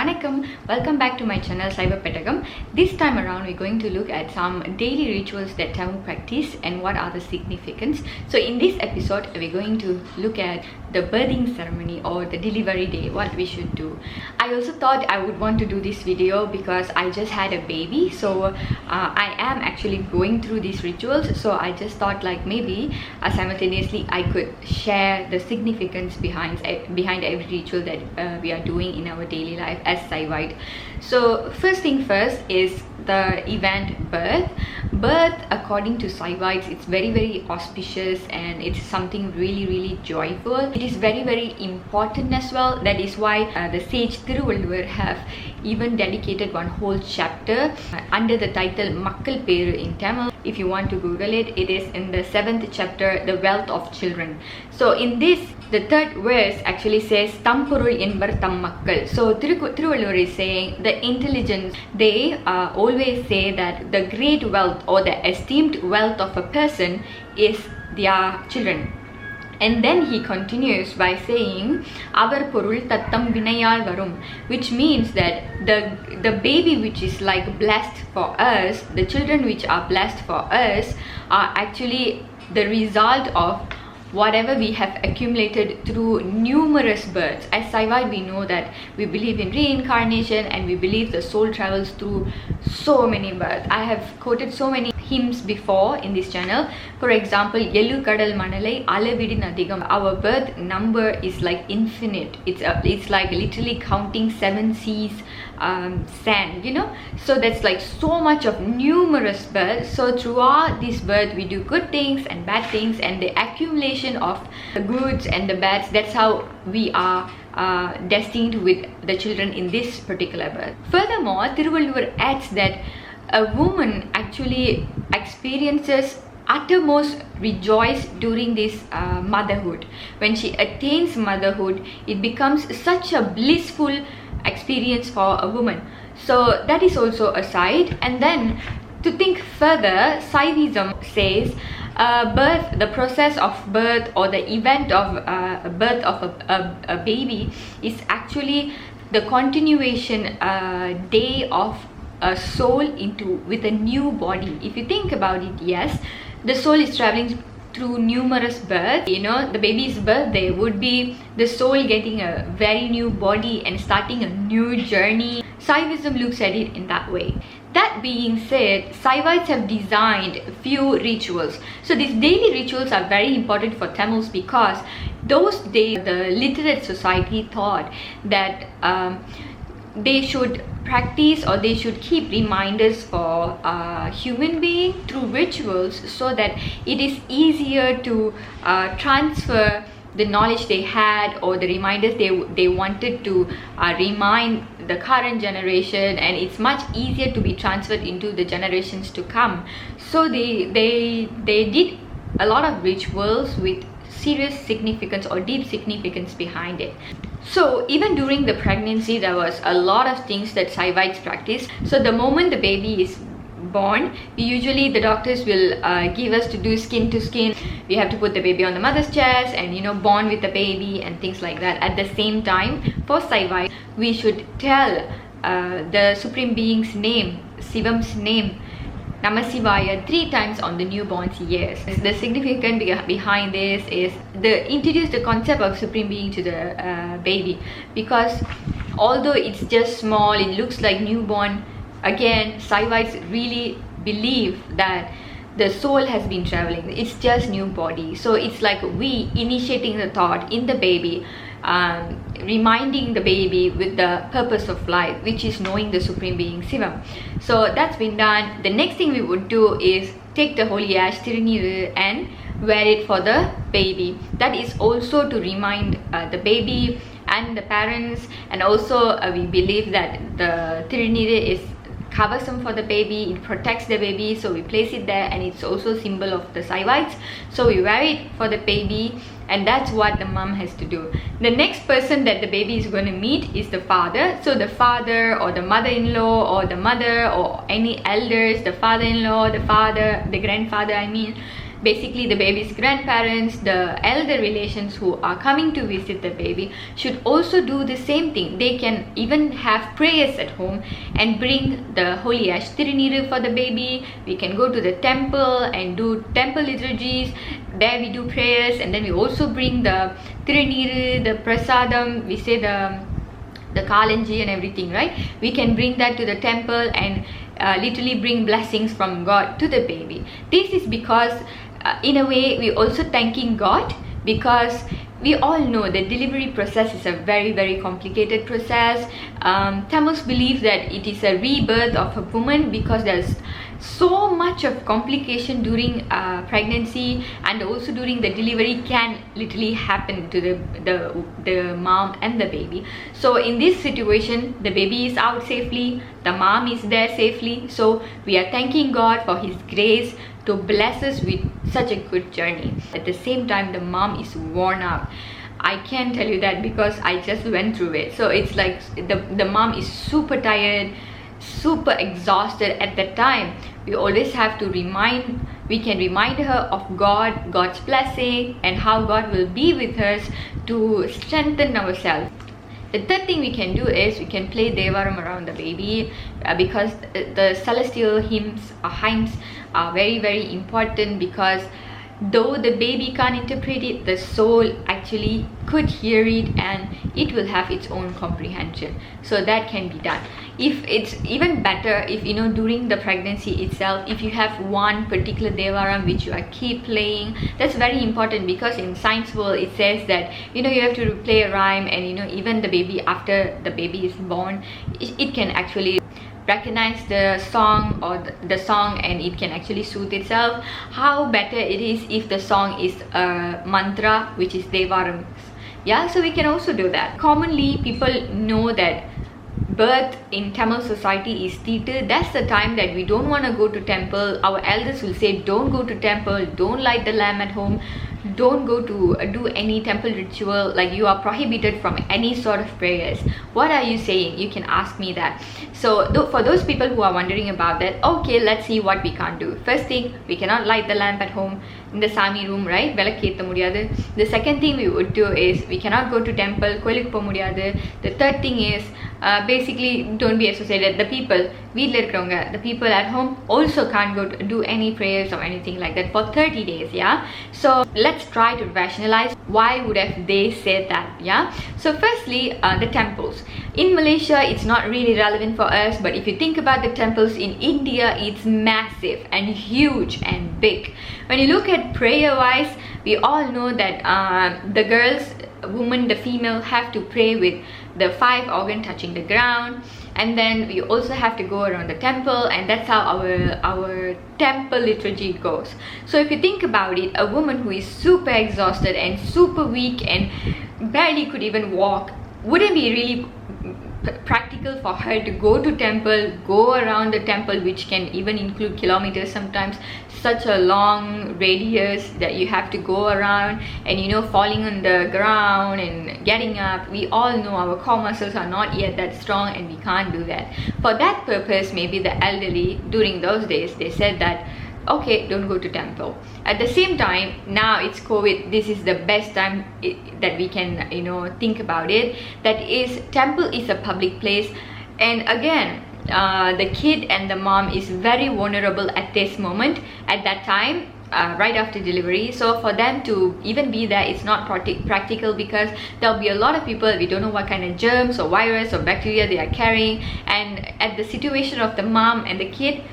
Vanakkam, welcome back to my channel Saivism. This time around we're going to look at some daily rituals that Tamil practice and what are the significance. So in this episode we're going to look at the birthing ceremony or the delivery day, what we should do. I also thought I would want to do this video because I just had a baby, so I am actually going through these rituals, so I just thought like maybe simultaneously I could share the significance behind every ritual that we are doing in our daily life as Saivite. So first thing first is the event birth. According to Saivites, it's very auspicious and it's something really joyful. It is very important as well. That is why the sage Thiruvalluvar have even dedicated one whole chapter under the title Makkal Peru in Tamil. If you want to Google it, it is in the 7th chapter, the wealth of children. So in this, the third verse actually says Tampurul Enbar Tam Makkal. So Thiruvalluvar is saying the intelligence, they always say that the great wealth or the esteemed wealth of a person is their children. And then he continues by saying Avar Porul Tattam Vinayal Varum, which means that the baby which is like blessed for us, the children which are blessed for us are actually the result of whatever we have accumulated through numerous births. As Saivite, we know that we believe in reincarnation and we believe the soul travels through so many births. I have quoted so many hymns before in this channel. For example, Yelu Kadal Manalai Alavidin Adigam. Our birth number is like infinite. It's like literally counting 7 seas sand, you know. So that's like so much of numerous births. So throughout this birth we do good things and bad things, and the accumulation of the goods and the bads, that's how we are destined with the children in this particular birth. Furthermore, Thiruvalluvar adds that a woman actually experiences uttermost rejoice during this motherhood. When she attains motherhood, it becomes such a blissful experience for a woman. So that is also a side. And then to think further, Saivism says birth, the process of birth or the event of birth of a baby is actually the continuation day of a soul with a new body. If you think about it, yes, the soul is traveling through numerous births. You know, the baby's birth, there would be the soul getting a very new body and starting a new journey. Saivism looks at it in that way. That being said, Saivites have designed a few rituals. So these daily rituals are very important for Tamils because those days the literate society thought that they should practice or they should keep reminders for human being through rituals, so that it is easier to transfer the knowledge they had or the reminders they wanted to remind the current generation, and it's much easier to be transferred into the generations to come. So they did a lot of rituals with serious significance or deep significance behind it. So even during the pregnancy, there was a lot of things that Saivites practice. So the moment the baby is born, usually the doctors will give us to do skin to skin. We have to put the baby on the mother's chest and, you know, bond with the baby and things like that. At the same time, for Saivite, we should tell the Supreme Being's name, Sivam's name, Namasivaya 3 times on the newborn's ears. The significance behind this is introduce the concept of Supreme Being to the baby, because although it's just small, it looks like newborn, again Saivites really believe that the soul has been traveling. It's just new body. So it's like we initiating the thought in the baby, reminding the baby with the purpose of life, which is knowing the Supreme Being Sivam. So that's been done. The next thing we would do is take the holy ash Tiruniru and wear it for the baby. That is also to remind the baby and the parents, and also we believe that the Tiruniru is coversome for the baby, it protects the baby, so we place it there, and it's also a symbol of the Saivites. So we wear it for the baby, and that's what the mom has to do. The next person that the baby is going to meet is the father. So the father or the mother-in-law or the mother or any elders, the father-in-law, the father, the grandfather, I mean, basically the baby's grandparents, the elder relations who are coming to visit the baby should also do the same thing. They can even have prayers at home and bring the holy ash tiruniru for the baby. We can go to the temple and do temple liturgies. There we do prayers, and then we also bring the tiruniru, the prasadam, we say the kalanji and everything, right? We can bring that to the temple and literally bring blessings from God to the baby. This is because in a way we're also thanking God, because we all know the delivery process is a very, very complicated process. Tamils believe that it is a rebirth of a woman because there's so much of complication during pregnancy, and also during the delivery can literally happen to the mom and the baby. So in this situation, the baby is out safely, the mom is there safely, so we are thanking God for His grace to bless us with such a good journey. At the same time, the mom is worn out. I can tell you that because I just went through it. So it's like the mom is super tired, super exhausted at that time. We always have to we can remind her of God's blessing, and how God will be with us to strengthen ourselves. The third thing we can do is we can play Devaram around the baby, because the celestial hymns are very, very important, because though the baby can't interpret it, the soul actually could hear it and it will have its own comprehension. So that can be done. If it's even better if during the pregnancy itself, if you have one particular Devaram which you are keep playing, that's very important, because in science world it says that you have to play a rhyme, and even the baby, after the baby is born, it can actually recognize the song or the song, and it can actually soothe itself. How better it is if the song is a mantra, which is Devaram. Yeah, so we can also do that. Commonly people know that birth in Tamil society is Theetu. That's the time that we don't want to go to temple. Our elders will say, don't go to temple, don't light the lamp at home, don't go to do any temple ritual, like you are prohibited from any sort of prayers. What are you saying? You can ask me that. So for those people who are wondering about that, okay, let's see what we can't do. First thing, we cannot light the lamp at home in the Sami room, right? The second thing we would do is we cannot go to temple. The third thing is basically don't be associated. The people at home also can't go to do any prayers or anything like that for 30 days. Yeah, so let's try to rationalize why would have they said that. Yeah, so firstly, the temples in Malaysia, it's not really relevant for us, but if you think about the temples in India, it's massive and huge and big. When you look at prayer wise, we all know that the female have to pray with the 5 organ touching the ground, and then we also have to go around the temple, and that's how our temple liturgy goes. So if you think about it, a woman who is super exhausted and super weak and barely could even walk, would it be really practical for her to go to temple, go around the temple, which can even include kilometers sometimes, such a long radius that you have to go around, and falling on the ground and getting up? We all know our core muscles are not yet that strong, and we can't do that. For that purpose, maybe the elderly during those days, they said that okay, don't go to temple. At the same time, now it's COVID, this is the best time that we can think about it. That is, temple is a public place, and again, the kid and the mom is very vulnerable at this moment, at that time, right after delivery. So for them to even be there, it's not practical, because there'll be a lot of people, we don't know what kind of germs or virus or bacteria they are carrying, and at the situation of the mom and the kid,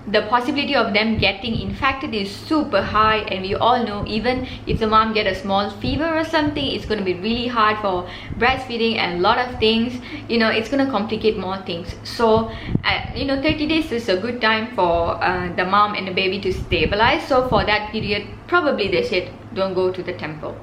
the possibility of them getting infected is super high. And we all know, even if the mom get a small fever or something, it's going to be really hard for breastfeeding, and a lot of things, it's going to complicate more things. So 30 days is a good time for the mom and the baby to stabilize. So for that period, probably they said don't go to the temple.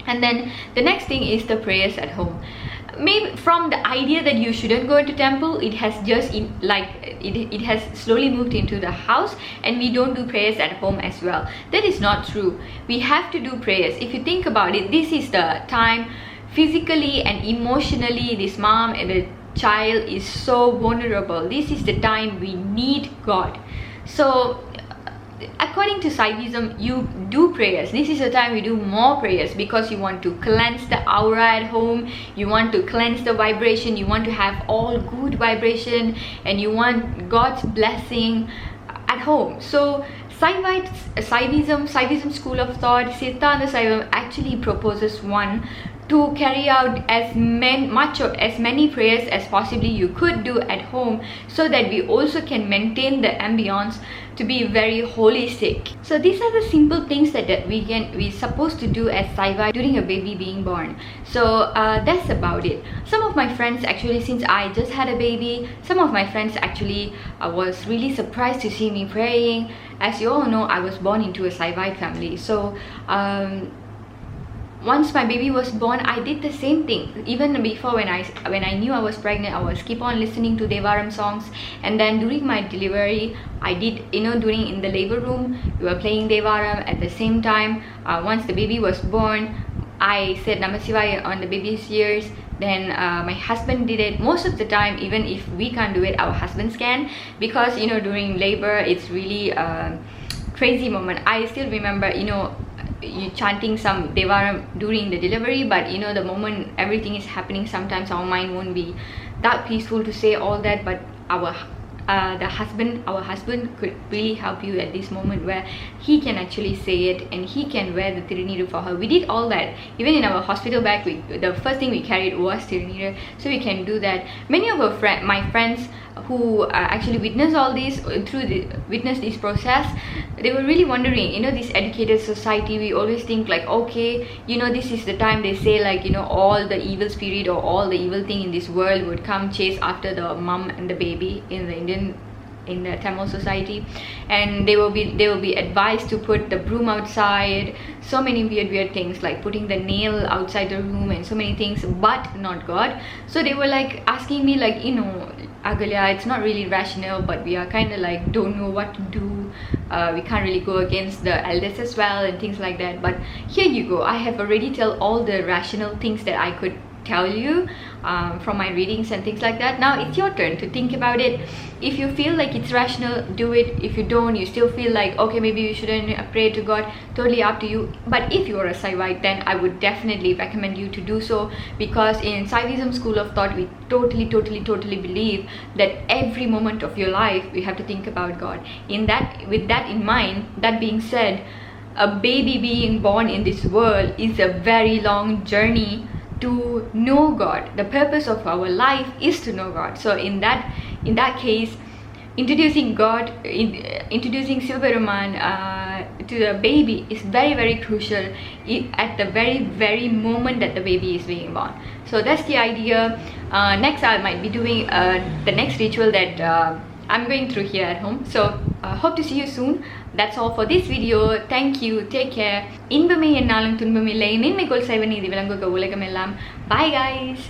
And then the next thing is the prayers at home. Maybe from the idea that you shouldn't go to temple, it has just it has slowly moved into the house, and we don't do prayers at home as well. That is not true. We have to do prayers. If you think about it, this is the time physically and emotionally this mom and the child is so vulnerable. This is the time we need God. So according to Saivism, you do prayers. This is the time we do more prayers because you want to cleanse the aura at home, you want to cleanse the vibration, you want to have all good vibration, and you want God's blessing at home. So Saivism school of thought, Siddhanta Saivam, actually proposes one to carry out as many prayers as possibly you could do at home, so that we also can maintain the ambience to be very holistic. So these are the simple things that we're supposed to do as Saiva during a baby being born. So that's about it. Some of my friends actually, since I just had a baby, some of my friends actually was really surprised to see me praying. As you all know, I was born into a Saivite family, so once my baby was born, I did the same thing. Even before, when I knew I was pregnant, I was keep on listening to Devaram songs. And then during my delivery, I did, during in the labor room, we were playing Devaram at the same time. Once the baby was born, I said Namasivaya on the baby's ears. Then my husband did it. Most of the time, even if we can't do it, our husbands can, because during labor, it's really a crazy moment. I still remember, you chanting some Devaram during the delivery, but the moment everything is happening, sometimes our mind won't be that peaceful to say all that. But our husband could really help you at this moment, where he can actually say it and he can wear the Tiruniru for her. We did all that. Even in our hospital bag, the first thing we carried was Tiruniru, so we can do that. Many of my friends who actually witnessed all this witnessed this process, they were really wondering, this educated society, we always think like, okay, this is the time they say like, all the evil spirit or all the evil thing in this world would come chase after the mom and the baby in the Tamil society, and they will be advised to put the broom outside, so many weird things like putting the nail outside the room and so many things, but not God. So they were like asking me like, Agalya, it's not really rational, but we are kind of like don't know what to do. We can't really go against the elders as well and things like that. But here you go, I have already tell all the rational things that I could tell you from my readings and things like that. Now it's your turn to think about it. If you feel like it's rational, do it. If you don't, you still feel like, okay, maybe you shouldn't pray to God, totally up to you. But if you're a Saivite, then I would definitely recommend you to do so, because in Saivism school of thought, we totally believe that every moment of your life we have to think about God. With that in mind, that being said, a baby being born in this world is a very long journey to know God. The purpose of our life is to know God. So in that case, introducing Sivaperuman to the baby is very crucial at the very moment that the baby is being born. So that's the idea. Next I might be doing the next ritual that I'm going through here at home. So hope to see you soon. That's all for this video. Thank you. Take care. Bye guys.